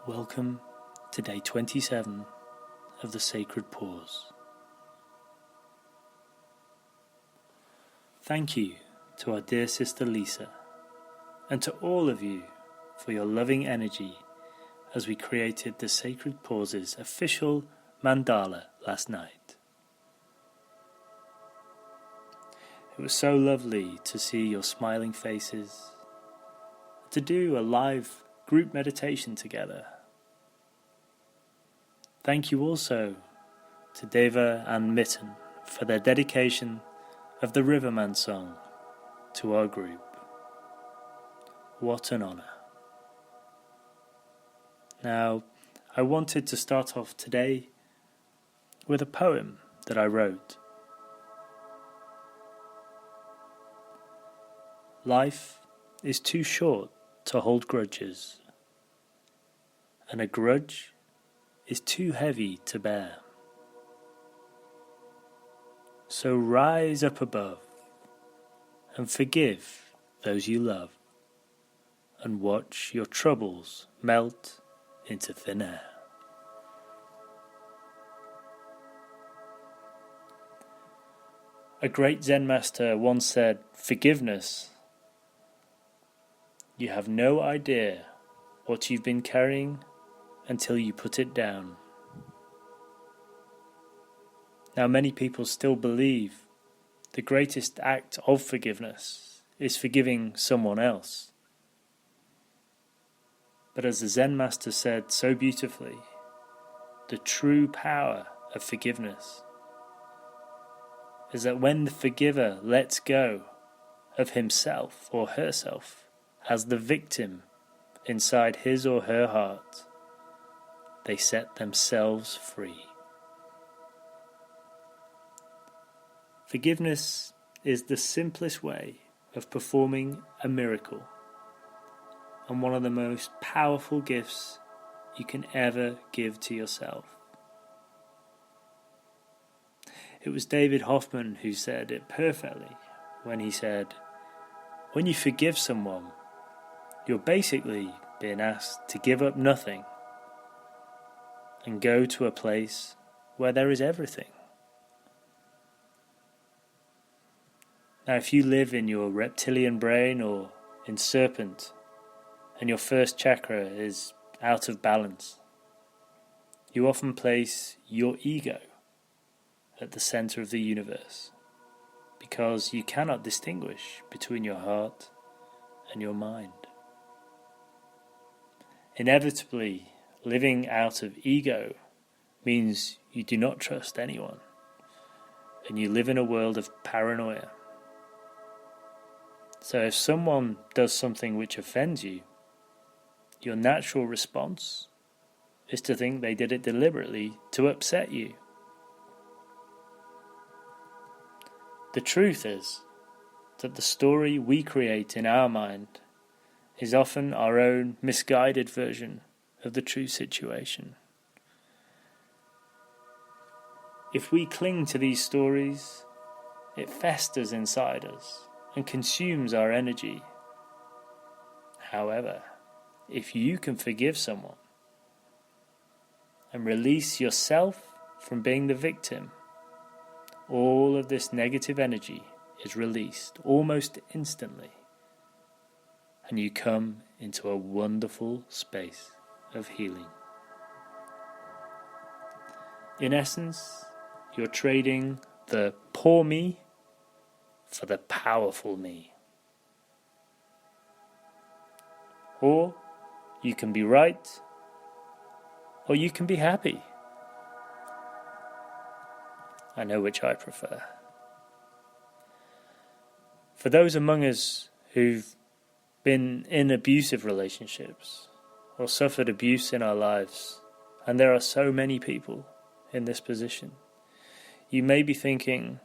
Welcome to day 27 of the Sacred Pause. Thank you to our dear sister Lisa and to all of you for your loving energy as we created the Sacred Pause's official mandala last night. It was so lovely to see your smiling faces, to do a live group meditation together. Thank you also to Deva and Mitten for their dedication of the Riverman song to our group. What an honour. Now, I wanted to start off today with a poem that I wrote. Life is too short to hold grudges, and a grudge is too heavy to bear. So rise up above and forgive those you love, and watch your troubles melt into thin air. A great Zen master once said, "Forgiveness. You have no idea what you've been carrying until you put it down." Now, many people still believe the greatest act of forgiveness is forgiving someone else. But as the Zen master said so beautifully, the true power of forgiveness is that when the forgiver lets go of himself or herself as the victim inside his or her heart, they set themselves free. Forgiveness is the simplest way of performing a miracle, and one of the most powerful gifts you can ever give to yourself. It was David Hoffman who said it perfectly when he said, when you forgive someone, you're basically being asked to give up nothing and go to a place where there is everything. Now, if you live in your reptilian brain or in serpent, and your first chakra is out of balance, you often place your ego at the center of the universe, because you cannot distinguish between your heart and your mind. Inevitably, living out of ego means you do not trust anyone, and you live in a world of paranoia. So if someone does something which offends you, your natural response is to think they did it deliberately to upset you. The truth is that the story we create in our mind is often our own misguided version of the true situation. If we cling to these stories, it festers inside us and consumes our energy. However, if you can forgive someone and release yourself from being the victim, all of this negative energy is released almost instantly, and you come into a wonderful space of healing. In essence, you're trading the poor me for the powerful me. Or you can be right, or you can be happy. I know which I prefer. For those among us who've been in abusive relationships or suffered abuse in our lives, and there are so many people in this position, you may be thinking,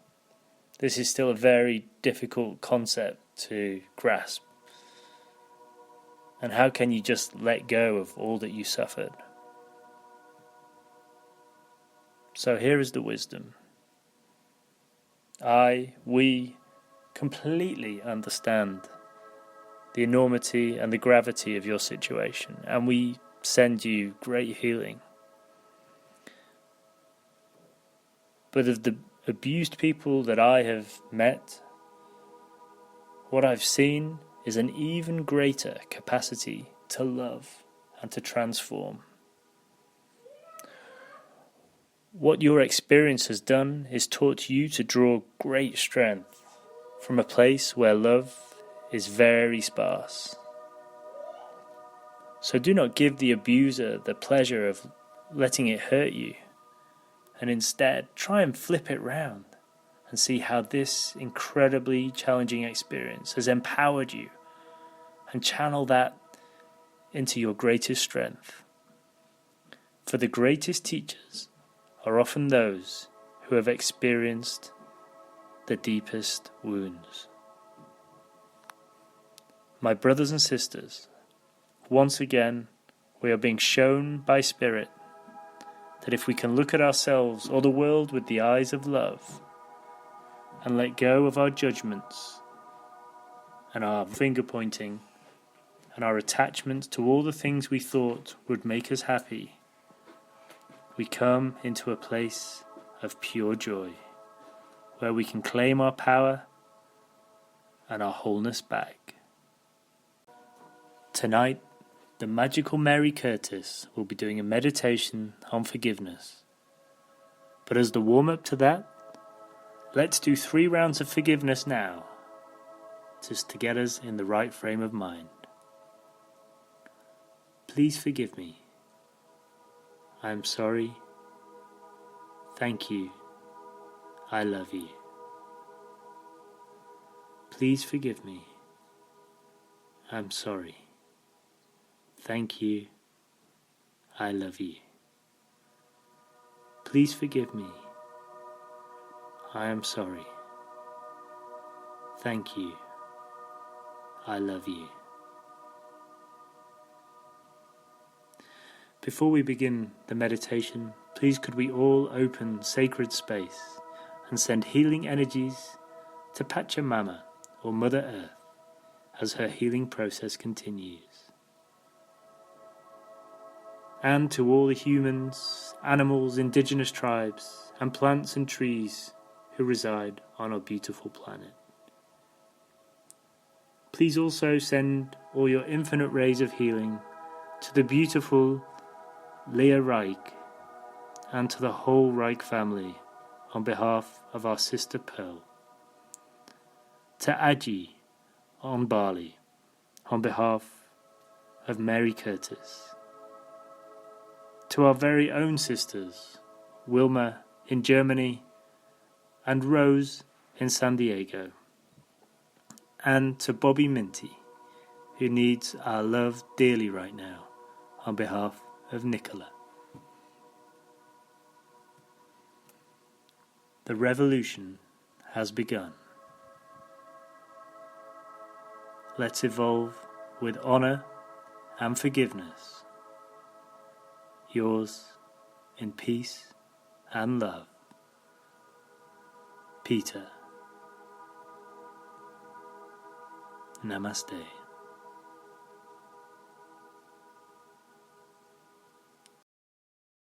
this is still a very difficult concept to grasp. And how can you just let go of all that you suffered? So here is the wisdom. We completely understand the enormity and the gravity of your situation, and we send you great healing. But of the abused people that I have met, what I've seen is an even greater capacity to love and to transform. What your experience has done is taught you to draw great strength from a place where love is very sparse. So do not give the abuser the pleasure of letting it hurt you, and instead try and flip it round and see how this incredibly challenging experience has empowered you, and channel that into your greatest strength. For the greatest teachers are often those who have experienced the deepest wounds. My brothers and sisters, once again we are being shown by Spirit that if we can look at ourselves or the world with the eyes of love and let go of our judgments and our finger pointing and our attachment to all the things we thought would make us happy, we come into a place of pure joy, where we can claim our power and our wholeness back. Tonight, the magical Mary Curtis will be doing a meditation on forgiveness. But as the warm-up to that, let's do 3 rounds of forgiveness now, just to get us in the right frame of mind. Please forgive me. I am sorry. Thank you. I love you. Please forgive me. I'm sorry. Thank you. I love you. Please forgive me. I am sorry. Thank you. I love you. Before we begin the meditation, please could we all open sacred space and send healing energies to Pachamama or Mother Earth as her healing process continues. And to all the humans, animals, indigenous tribes, and plants and trees who reside on our beautiful planet. Please also send all your infinite rays of healing to the beautiful Leah Reich and to the whole Reich family on behalf of our sister Pearl. To Aji on Bali on behalf of Mary Curtis. To our very own sisters, Wilma in Germany and Rose in San Diego. And to Bobby Minty, who needs our love dearly right now, on behalf of Nicola. The revolution has begun. Let's evolve with honor and forgiveness. Yours in peace and love, Peter. Namaste.